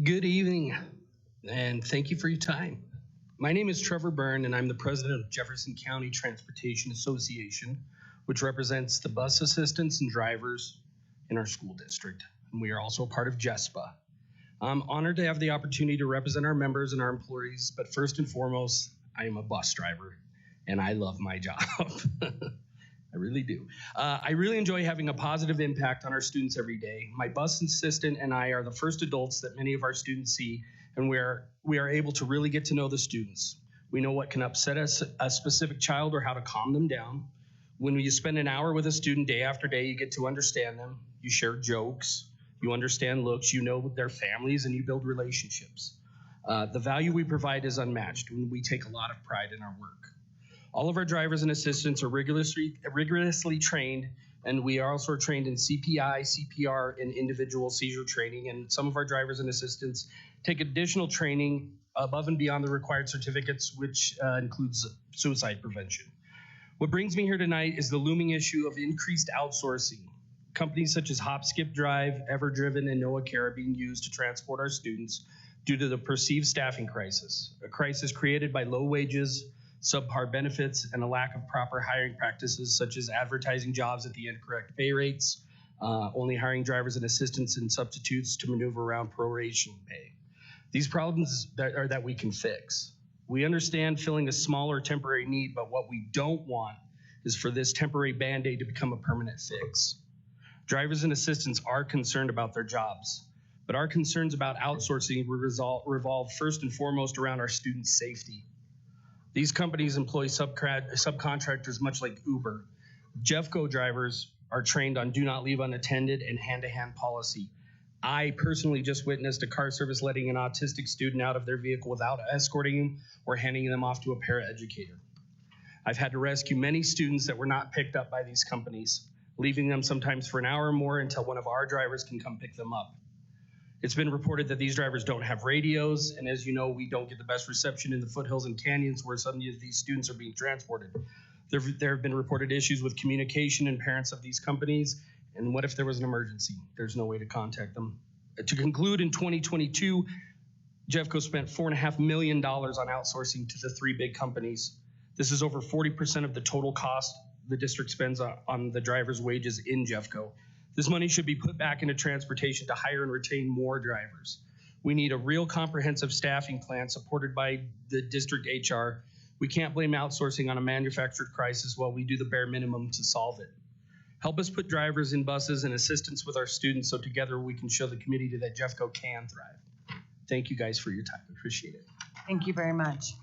Good evening, and thank you for your time. My name is Trevor Byrne, and I'm the president of Jefferson County Transportation Association, which represents the bus assistants and drivers in our school district. And we are also a part of JESPA. I'm honored to have the opportunity to represent our members and our employees, but first and foremost, I am a bus driver, and I love my job. I really do. I really enjoy having a positive impact on our students every day. My bus assistant and I are the first adults that many of our students see, and we are able to really get to know the students. We know what can upset a specific child or how to calm them down. When you spend an hour with a student day after day, you get to understand them. You share jokes, you understand looks, you know their families, and you build relationships. The value we provide is unmatched, and we take a lot of pride in our work. All of our drivers and assistants are rigorously trained, and we are also trained in CPI, CPR, and individual seizure training. And some of our drivers and assistants take additional training above and beyond the required certificates, which includes suicide prevention. What brings me here tonight is the looming issue of increased outsourcing. Companies such as HopSkipDrive, Everdriven, and NoahCare are being used to transport our students due to the perceived staffing crisis, a crisis created by low wages, subpar benefits, and a lack of proper hiring practices, such as advertising jobs at the incorrect pay rates, only hiring drivers and assistants and substitutes to maneuver around proration pay. These problems that we can fix. We understand filling a smaller temporary need, but what we don't want is for this temporary Band-Aid to become a permanent fix. Drivers and assistants are concerned about their jobs, but our concerns about outsourcing revolve first and foremost around our students' safety. These companies employ subcontractors much like Uber. Jeffco drivers are trained on do not leave unattended and hand-to-hand policy. I personally just witnessed a car service letting an autistic student out of their vehicle without escorting him or handing them off to a paraeducator. I've had to rescue many students that were not picked up by these companies, leaving them sometimes for an hour or more until one of our drivers can come pick them up. It's been reported that these drivers don't have radios, and as you know, we don't get the best reception in the foothills and canyons where some of these students are being transported. There have been reported issues with communication and parents of these companies, and what if there was an emergency? There's no way to contact them. To conclude, in 2022, Jeffco spent $4.5 million on outsourcing to the three big companies. This is over 40% of the total cost the district spends on the drivers' wages in Jeffco. This money should be put back into transportation to hire and retain more drivers. We need a real comprehensive staffing plan supported by the district HR. We can't blame outsourcing on a manufactured crisis while we do the bare minimum to solve it. Help us put drivers in buses and assistance with our students so together we can show the community that Jeffco can thrive. Thank you guys for your time. I appreciate it. Thank you very much.